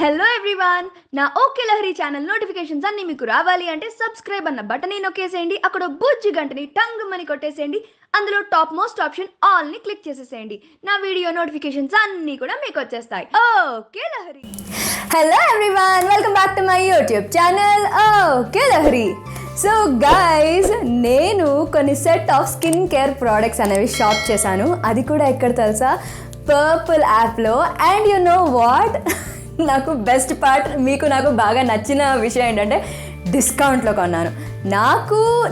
Hello everyone, నా okay Lahari channel notifications అన్ని మీకు రావాలి అంటే సబ్స్క్రైబ్ అన్న బటన్ని నొక్కేసేయండి. అక్కడ బుజ్జి గంటని టంగ్ మని కొట్టేసేయండి. అందులో టాప్ మోస్ట్ ఆప్షన్ ఆల్ ని క్లిక్ చేసేసేయండి. నా వీడియో నోటిఫికేషన్స్ అన్ని కూడా మీకు వచ్చేస్తాయి. Okay Lahari. Hello everyone, welcome back to my YouTube channel okay Lahari. So guys, నేను కొన్ని set of skin care products అనేవి షాప్ చేశాను. అది కూడా ఎక్కడ తెలుసా? పర్పుల్ యాప్లో. అండ్ యు నో వాట్, నాకు బెస్ట్ పార్ట్, నాకు బాగా నచ్చిన విషయం ఏంటంటే డిస్కౌంట్లో కొన్నాను.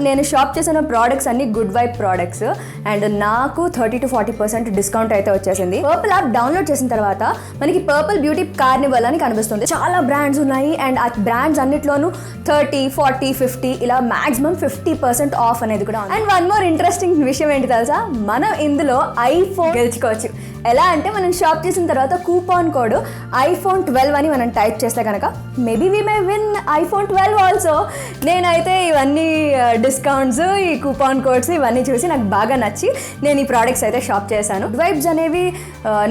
నేను షాప్ చేసిన ప్రోడక్ట్స్ అన్ని గుడ్ వైబ్ ప్రోడక్ట్స్ అండ్ నాకు 30 to 40% డిస్కౌంట్ అయితే వచ్చేసింది. పర్పుల్ యాప్ డౌన్లోడ్ చేసిన తర్వాత మనకి పర్పుల్ బ్యూటీ కార్నివల్ అని కనిపిస్తుంది. చాలా బ్రాండ్స్ ఉన్నాయి అండ్ ఆ బ్రాండ్స్ అన్నిట్లోనూ 30, 40, 50 ఇలా మాక్సిమం 50% ఆఫ్ అనేది కూడా. అండ్ వన్ మోర్ ఇంట్రెస్టింగ్ విషయం ఏంటి తెలుసా? మనం ఇందులో ఐఫోన్ గెలుచుకోవచ్చు. ఎలా అంటే మనం షాప్ చేసిన తర్వాత కూపాన్ కోడ్ iPhone 12 అని మనం టైప్ చేస్తే కనుక maybe we may win iPhone 12 also. నేనైతే ఇవన్నీ డిస్కౌంట్స్, ఈ కూపాన్ కోడ్స్ ఇవన్నీ చూసి నాకు బాగా నచ్చి నేను ఈ ప్రోడక్ట్స్ అయితే షాప్ చేశాను. వైబ్స్ అనేవి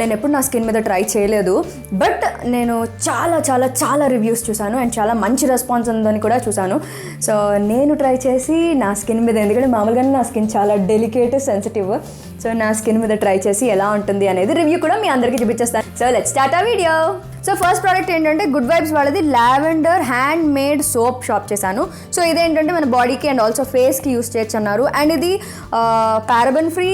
నేను ఎప్పుడు నా స్కిన్ మీద ట్రై చేయలేదు, బట్ నేను చాలా చాలా చాలా రివ్యూస్ చూశాను అండ్ చాలా మంచి రెస్పాన్స్ ఉందని కూడా చూశాను. సో నేను ట్రై చేసి నా స్కిన్ మీద, ఎందుకంటే మామూలుగానే నా స్కిన్ చాలా డెలికేట్, సెన్సిటివ్, సో నా స్కిన్ మీద ట్రై చేసి ఎలా ఉంటుంది అనేది రివ్యూ కూడా మీ అందరికీ చూపించేస్తాను. సో లెట్స్ స్టార్ట్ ఆ వీడియో. సో ఫస్ట్ ప్రోడక్ట్ ఏంటంటే గుడ్ వైబ్స్ వాళ్ళది lavender hand made soap shop చేశాను. సో ఇదేంటంటే మన బాడీకి అండ్ ఆల్సో ఫేస్కి యూస్ చేయొచ్చు అన్నారు. అండ్ ఇది paraben free,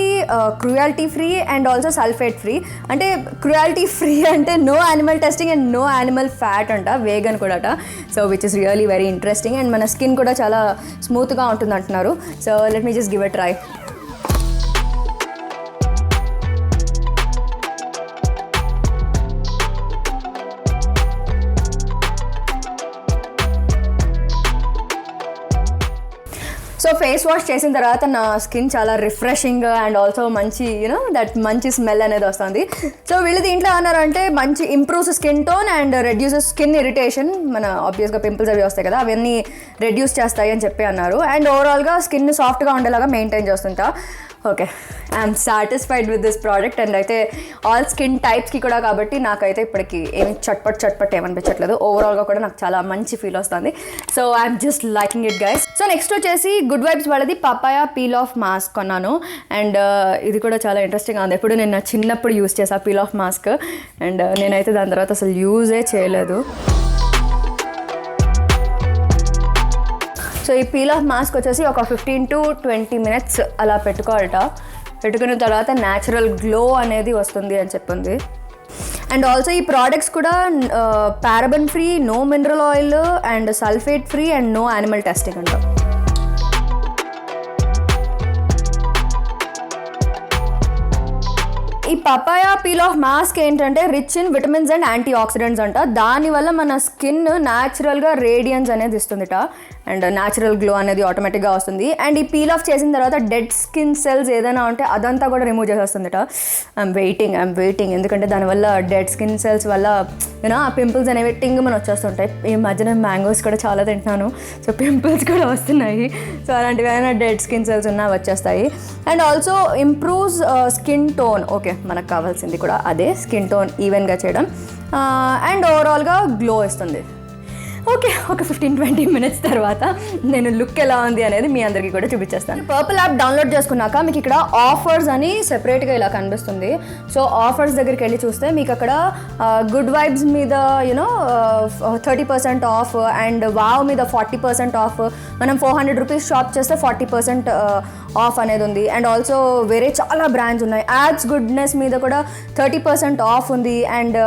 cruelty free and also sulphate free. అంటే క్రుయాలిటీ ఫ్రీ అంటే no animal testing and no animal fat అంట, వేగన్ కూడా అట. So which is really very interesting and మన స్కిన్ కూడా చాలా స్మూత్గా ఉంటుంది అంటున్నారు. So let me just give a try. So face wash చేసిన తర్వాత నా స్కిన్ చాలా రిఫ్రెషింగ్ అండ్ ఆల్సో మంచి దట్ మంచి స్మెల్ అనేది వస్తుంది. సో వీళ్ళు దీంట్లో అన్నారంటే మంచి improves skin tone and reduces skin irritation. మన ఆబ్వియస్గా పింపుల్స్ అవి వస్తాయి కదా, అవన్నీ రెడ్యూస్ చేస్తాయి అని చెప్పి అన్నారు. అండ్ ఓవరాల్గా స్కిన్ సాఫ్ట్గా ఉండేలాగా మెయింటైన్ చేస్తుంటా. Okay, I'm satisfied with this product. And అయితే ఆల్ స్కిన్ టైప్స్కి కూడా కాబట్టి నాకైతే ఇప్పటికి ఏమి చట్పట్ ఏమనిపించట్లేదు. ఓవరాల్గా కూడా నాకు చాలా మంచి ఫీల్ వస్తుంది. So I'm just liking it guys. So next వచ్చేసి గుడ్ వైబ్స్ వాళ్ళది పపాయా పీల్ ఆఫ్ మాస్క్ కొన్నాను. అండ్ ఇది కూడా చాలా ఇంట్రెస్టింగ్గా ఉంది. ఎప్పుడు నేను చిన్నప్పుడు యూజ్ చేసా పీల్ ఆఫ్ మాస్క్ అండ్ నేనైతే దాని తర్వాత అసలు యూజే చేయలేదు. సో ఈ పీల్ ఆఫ్ మాస్క్ వచ్చేసి ఒక 15 to 20 minutes అలా పెట్టుకోవాలట. పెట్టుకున్న తర్వాత న్యాచురల్ గ్లో అనేది వస్తుంది అని చెప్పింది. అండ్ ఆల్సో ఈ ప్రోడక్ట్స్ కూడా paraben free, no mineral oil and sulphate free and no animal testing అంట. ఈ పపాయా పీల్ ఆఫ్ మాస్క్ ఏంటంటే rich in vitamins and antioxidants అంట. దానివల్ల మన స్కిన్ న్యాచురల్గా రేడియన్స్ అనేది ఇస్తుందిట అండ్ న్యాచురల్ గ్లో అనేది ఆటోమేటిక్గా వస్తుంది. అండ్ ఈ పీల్ ఆఫ్ చేసిన తర్వాత డెడ్ స్కిన్ సెల్స్ ఏదైనా ఉంటే అదంతా కూడా రిమూవ్ చేసేస్తుందిట. ఐఎమ్ వెయిటింగ్ ఎందుకంటే దానివల్ల డెడ్ స్కిన్ సెల్స్ వల్ల ఆ పింపుల్స్ అనేవి టింగ్మని వచ్చేస్తుంటాయి. ఈ మధ్యన మ్యాంగోస్ కూడా చాలా తింటున్నాను, సో పింపుల్స్ కూడా వస్తున్నాయి. సో అలాంటివి ఏమైనా డెడ్ స్కిన్ సెల్స్ ఉన్నా వచ్చేస్తాయి. And also improves skin tone. Okay, మనకు కావాల్సింది కూడా అదే, స్కిన్ టోన్ ఈవెన్గా చేయడం అండ్ ఓవరాల్గా గ్లో ఇస్తుంది. ఓకే, ఒక 15-20 minutes తర్వాత నేను లుక్ ఎలా ఉంది అనేది మీ అందరికీ కూడా చూపించేస్తాను. పర్పుల్ యాప్ డౌన్లోడ్ చేసుకున్నాక మీకు ఇక్కడ ఆఫర్స్ అని సెపరేట్గా ఇలా కనిపిస్తుంది. సో ఆఫర్స్ దగ్గరికి వెళ్ళి చూస్తే మీకు అక్కడ గుడ్ వైబ్స్ మీద 30% ఆఫ్ అండ్ వావ్ మీద 40% ఆఫ్. మనం 400 rupees షాప్ చేస్తే 40% ఆఫ్ అనేది ఉంది. అండ్ ఆల్సో వేరే చాలా బ్రాండ్స్ ఉన్నాయి. యాడ్స్ గుడ్నెస్ మీద కూడా 30% ఆఫ్ ఉంది. అండ్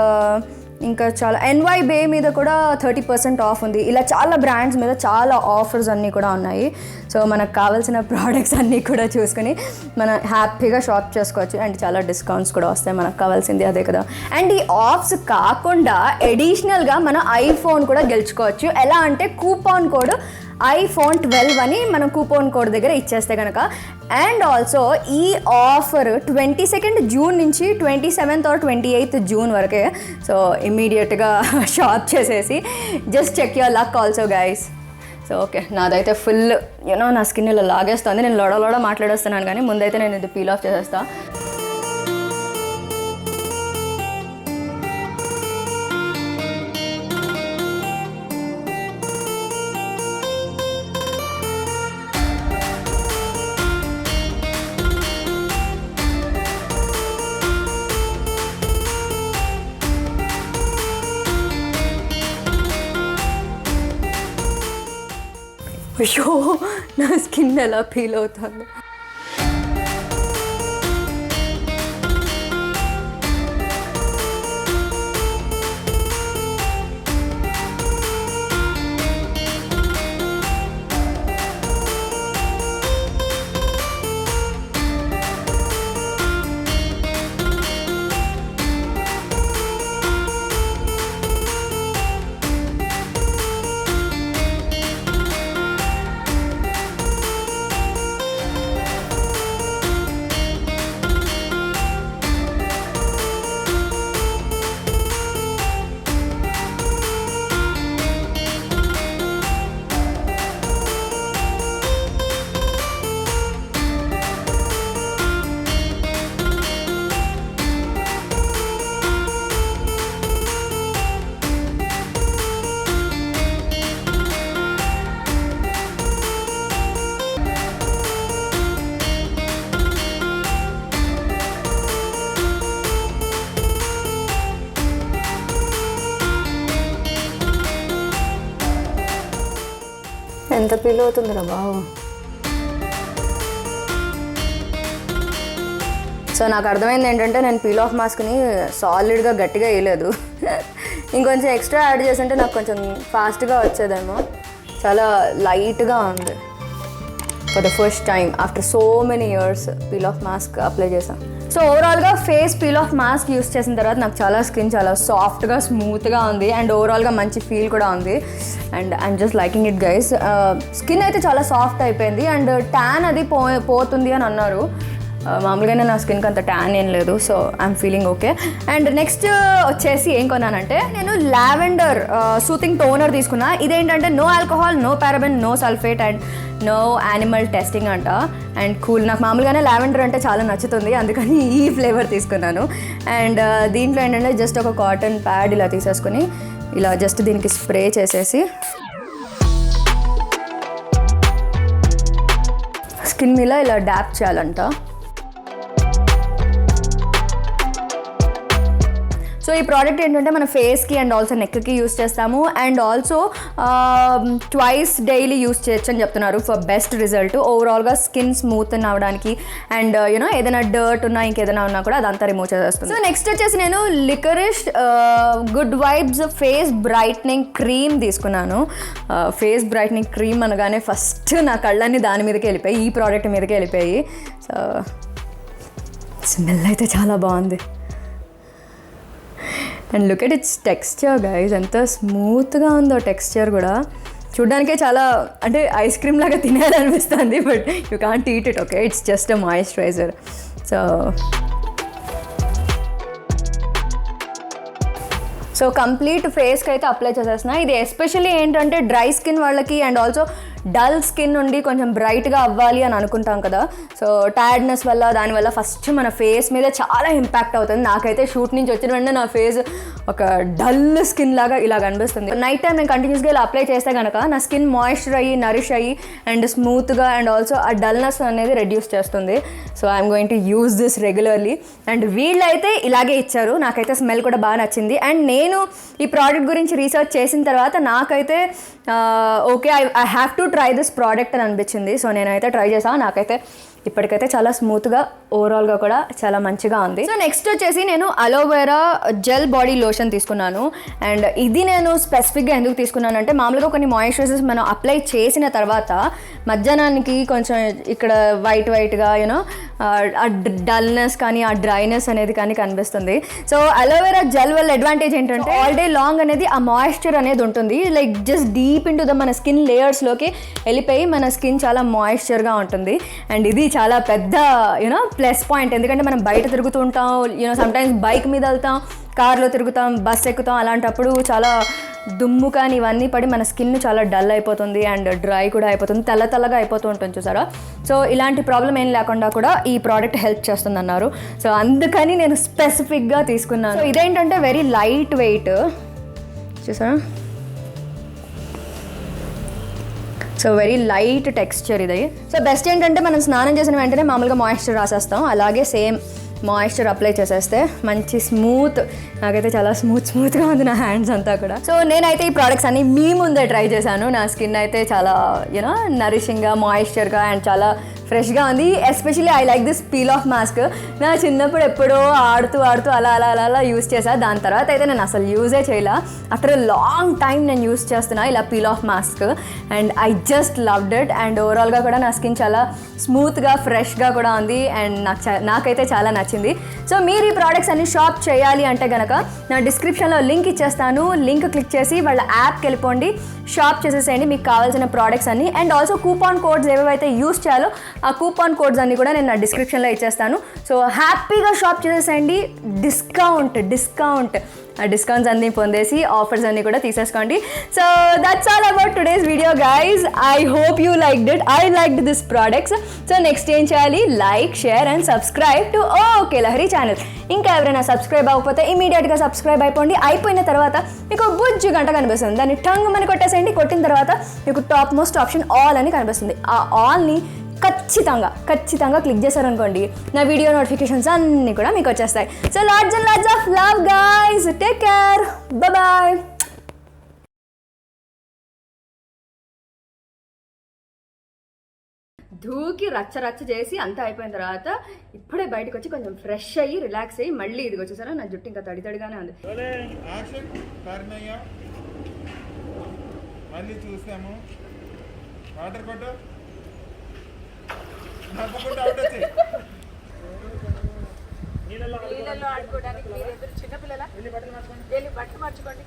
ఇంకా చాలా NY బే మీద కూడా 30% ఆఫ్ ఉంది. ఇలా చాలా బ్రాండ్స్ మీద చాలా ఆఫర్స్ అన్నీ కూడా ఉన్నాయి. సో మనకు కావాల్సిన ప్రోడక్ట్స్ అన్నీ కూడా చూసుకొని మనం హ్యాపీగా షాప్ చేసుకోవచ్చు. అండ్ చాలా డిస్కౌంట్స్ కూడా వస్తాయి, మనకు కావాల్సింది అదే కదా. అండ్ ఈ ఆఫ్స్ కాకుండా అడిషనల్గా మన ఐఫోన్ కూడా గెలుచుకోవచ్చు. ఎలా అంటే కూపాన్ కోడ్ iPhone 12 అని మనం కూపన్ కోడ్ దగ్గర ఇచ్చేస్తే కనుక. అండ్ ఆల్సో ఈ ఆఫర్ 22nd June నుంచి 27th or 28th June వరకే. సో ఇమ్మీడియట్గా షాప్ చేసేసి just check your luck also guys. So okay, నాదైతే ఫుల్ నా స్కిన్ ఇలా లాగేస్తుంది. నేను లోడ మాట్లాడేస్తున్నాను కానీ ముందైతే నేను ఇది పీల్ ఆఫ్ చేసేస్తాను. అయ్యో నా స్కిన్ ఎలా ఫీల్ అవుతుంది. ఎంత పీల్ అవుతుందిరా బాబు. సో నాకు అర్థమైంది ఏంటంటే నేను పీల్ ఆఫ్ మాస్క్ని సాలిడ్గా గట్టిగా వేయలేదు, ఇంకొంచెం ఎక్స్ట్రా యాడ్ చేస్తుంటే నాకు కొంచెం ఫాస్ట్గా వచ్చేదేమో. చాలా లైట్గా ఉంది. For the first time after so many years peel off mask apply చేసాం. సో ఓవరాల్గా face peel off mask use చేసిన తర్వాత నాకు చాలా స్కిన్ చాలా సాఫ్ట్గా స్మూత్గా ఉంది అండ్ ఓవరాల్గా మంచి ఫీల్ కూడా ఉంది and I'm just liking it guys. Skin అయితే చాలా సాఫ్ట్ అయిపోయింది అండ్ ట్యాన్ అది పోతుంది అని అన్నారు. మామూలుగానే నా స్కిన్కి అంత ట్యాన్ ఏం లేదు, so I'm feeling okay. And next వచ్చేసి ఏం కొన్నానంటే నేను లావెండర్ సూతింగ్ టోనర్ తీసుకున్నా. ఇదేంటంటే no alcohol, no paraben, no sulphate and no animal testing అంట అండ్ కూల్. నాకు మామూలుగానే లావెండర్ అంటే చాలా నచ్చుతుంది, అందుకని ఈ ఫ్లేవర్ తీసుకున్నాను. అండ్ దీంట్లో ఏంటంటే జస్ట్ ఒక కాటన్ ప్యాడ్ ఇలా తీసేసుకొని ఇలా జస్ట్ దీనికి స్ప్రే చేసేసి స్కిన్ మీద ఇలా డ్యాప్ చేయాలంట. సో ఈ ప్రోడక్ట్ ఏంటంటే మన ఫేస్కి అండ్ ఆల్సో నెక్కి యూస్ చేస్తాము and also twice daily use చేయొచ్చు అని చెప్తున్నారు ఫర్ బెస్ట్ రిజల్ట్. ఓవరాల్గా స్కిన్ స్మూత్ అవ్వడానికి అండ్ యూనో ఏదైనా డర్ట్ ఉన్నా ఇంకేదైనా ఉన్నా కూడా అదంతా రిమూవ్ చేసేస్తుంది. సో నెక్స్ట్ వచ్చేసి నేను liquorice good vibes face brightening cream తీసుకున్నాను. ఫేస్ బ్రైట్నింగ్ క్రీమ్ అనగానే ఫస్ట్ నా కళ్ళన్నీ దాని మీదకి వెళ్ళిపోయి ఈ ప్రోడక్ట్ మీదకి వెళ్ళిపోయి. సో స్మెల్ అయితే చాలా బాగుంది and look at its texture guys, ఎంత స్మూత్గా ఉందో టెక్స్చర్ కూడా. చూడ్డానికే చాలా అంటే ఐస్ క్రీమ్ లాగా తినాలనిపిస్తుంది, but you can't eat it. Okay, it's just a moisturiser. So complete ఫేస్కి అయితే అప్లై చేసేస్తున్నా. ఇది ఎస్పెషల్లీ ఏంటంటే డ్రై స్కిన్ వాళ్ళకి అండ్ ఆల్సో డల్ స్కిన్ నుండి కొంచెం బ్రైట్గా అవ్వాలి అని అనుకుంటాం కదా. సో టైర్డ్నెస్ వల్ల దానివల్ల ఫస్ట్ మన ఫేస్ మీద చాలా ఇంపాక్ట్ అవుతుంది. నాకైతే షూట్ నుంచి వచ్చిన వెంటనే నా ఫేస్ ఒక డల్ స్కిన్ లాగా ఇలా కనిపిస్తుంది. నైట్ టైం నేను కంటిన్యూస్గా ఇలా అప్లై చేస్తే కనుక నా స్కిన్ మాయిశ్చర్ అయ్యి నరిష్ అయ్యి అండ్ స్మూత్గా అండ్ ఆల్సో ఆ డల్నెస్ అనేది రెడ్యూస్ చేస్తుంది. So I'm going to use this regularly. And వీళ్ళైతే ఇలాగే ఇచ్చారు, నాకైతే స్మెల్ కూడా బాగా నచ్చింది. అండ్ నేను ఈ ప్రోడక్ట్ గురించి రీసెర్చ్ చేసిన తర్వాత నాకైతే okay I have to try this product అని అనిపించింది. సో నేనైతే ట్రై చేసాను, నాకైతే ఇప్పటికైతే చాలా స్మూత్గా ఓవరాల్గా కూడా చాలా మంచిగా ఉంది. సో నెక్స్ట్ వచ్చేసి నేను అలోవెరా జెల్ బాడీ లోషన్ తీసుకున్నాను. అండ్ ఇది నేను స్పెసిఫిక్గా ఎందుకు తీసుకున్నానంటే మామూలుగా కొన్ని మాయిశ్చరైజర్స్ మనం అప్లై చేసిన తర్వాత మధ్యాహ్నానికి కొంచెం ఇక్కడ వైట్గా యూనో ఆ డల్నెస్ కానీ ఆ డ్రైనెస్ అనేది కానీ కనిపిస్తుంది. సో అలోవెరా జెల్ వల్ల అడ్వాంటేజ్ ఏంటంటే ఆల్ డే లాంగ్ అనేది ఆ మాయిశ్చర్ అనేది ఉంటుంది, like just deep into the మన స్కిన్ లేయర్స్లోకి వెళ్ళిపోయి మన స్కిన్ చాలా మాయిశ్చర్గా ఉంటుంది. అండ్ ఇది చాలా పెద్ద యూనో ప్లస్ పాయింట్, ఎందుకంటే మనం బయట తిరుగుతూ ఉంటాం, యూనో సమ్టైమ్స్ బైక్ మీద వెళ్తాం, కార్లో తిరుగుతాం, బస్ ఎక్కుతాం, అలాంటప్పుడు చాలా దుమ్ము కానీ ఇవన్నీ పడి మన స్కిన్ చాలా డల్ అయిపోతుంది అండ్ డ్రై కూడా అయిపోతుంది, తెల్లగా అయిపోతూ ఉంటుంది చూసారా. సో ఇలాంటి ప్రాబ్లం ఏం లేకుండా కూడా ఈ ప్రోడక్ట్ హెల్ప్ చేస్తుంది అన్నారు. సో అందుకని నేను స్పెసిఫిక్గా తీసుకున్నాను. సో ఇదేంటంటే వెరీ లైట్ వెయిట్ చూసారా. సో వెరీ లైట్ టెక్స్చర్ ఇది. సో బెస్ట్ ఏంటంటే మనం స్నానం చేసిన వెంటనే మామూలుగా మాయిశ్చర్ రాసేస్తాం, అలాగే సేమ్ మాయిశ్చర్ అప్లై చేసేస్తే మంచి స్మూత్, నాకైతే చాలా స్మూత్గా ఉంది నా హ్యాండ్స్ అంతా కూడా. సో నేనైతే ఈ ప్రోడక్ట్స్ అన్ని మీ ముందే ట్రై చేశాను. నా స్కిన్ అయితే చాలా యూనో నరిషింగ్గా, మాయిశ్చర్గా అండ్ చాలా ఫ్రెష్గా ఉంది. Especially I like this peel off mask. నా చిన్నప్పుడు ఎప్పుడో ఆడుతూ అలా యూస్ చేసా. దాని తర్వాత అయితే నేను అసలు యూజే చేయలే. ఆఫ్టర్ లాంగ్ టైం నేను యూస్ చేస్తున్నా ఇలా peel off mask and I just loved it. And ఓవరాల్గా కూడా నా స్కిన్ చాలా స్మూత్గా, ఫ్రెష్గా కూడా ఉంది అండ్ నాకైతే చాలా నచ్చింది. సో మీరు ఈ ప్రోడక్ట్స్ అన్ని షాప్ చేయాలి అంటే కనుక నా డిస్క్రిప్షన్లో లింక్ ఇచ్చేస్తాను. లింక్ క్లిక్ చేసి వాళ్ళ యాప్కి వెళ్ళిపోండి, షాప్ చేసేసేయండి మీకు కావాల్సిన ప్రోడక్ట్స్ అన్ని. అండ్ ఆల్సో కూపాన్ కోడ్స్ ఏవైతే యూస్ చేయాలో ఆ కూపాన్ కోడ్స్ అన్ని కూడా నేను నా డిస్క్రిప్షన్లో ఇచ్చేస్తాను. సో హ్యాపీగా షాప్ చేసేసేయండి. డిస్కౌంట్ ఆ డిస్కౌంట్స్ అన్నీ పొందేసి ఆఫర్స్ అన్నీ కూడా తీసేసుకోండి. So that's all about today's video guys. I hope you liked it. I liked this products. So next ఏం చేయాలి? Like, share and subscribe to okay Lahari channel. ఇంకా ఎవరైనా సబ్స్క్రైబ్ అవ్వకపోతే ఇమీడియట్గా సబ్స్క్రైబ్ అయిపోండి. అయిపోయిన తర్వాత మీకు బుజ్జి గంట కనిపిస్తుంది, దాన్ని టంగ్ మని కొట్టేసేయండి. కొట్టిన తర్వాత మీకు టాప్ మోస్ట్ ఆప్షన్ ఆల్ అని కనిపిస్తుంది. ఆ ఆల్ని ఖచ్చితంగా క్లిక్ చేశారనుకోండి నా వీడియో నోటిఫికేషన్స్ అన్నీ కూడా మీకు వచ్చేస్తాయి. So lots and lots of love guys. Take care. Bye. దూకి రచ్చ చేసి అంతా అయిపోయిన తర్వాత ఇప్పుడే బయటకు వచ్చి కొంచెం ఫ్రెష్ అయ్యి రిలాక్స్ అయ్యి మళ్ళీ ఇదికి వచ్చేసారా. నా జుట్టు ఇంకా తడిగానే ఉంది. మళ్ళీ చూసాము వాటర్ కొట్టు నీళ్ళలో ఆడుకోవడానికి మీరు ఎదురు చిన్నపిల్లల వెళ్ళి బట్టలు మార్చుకోండి.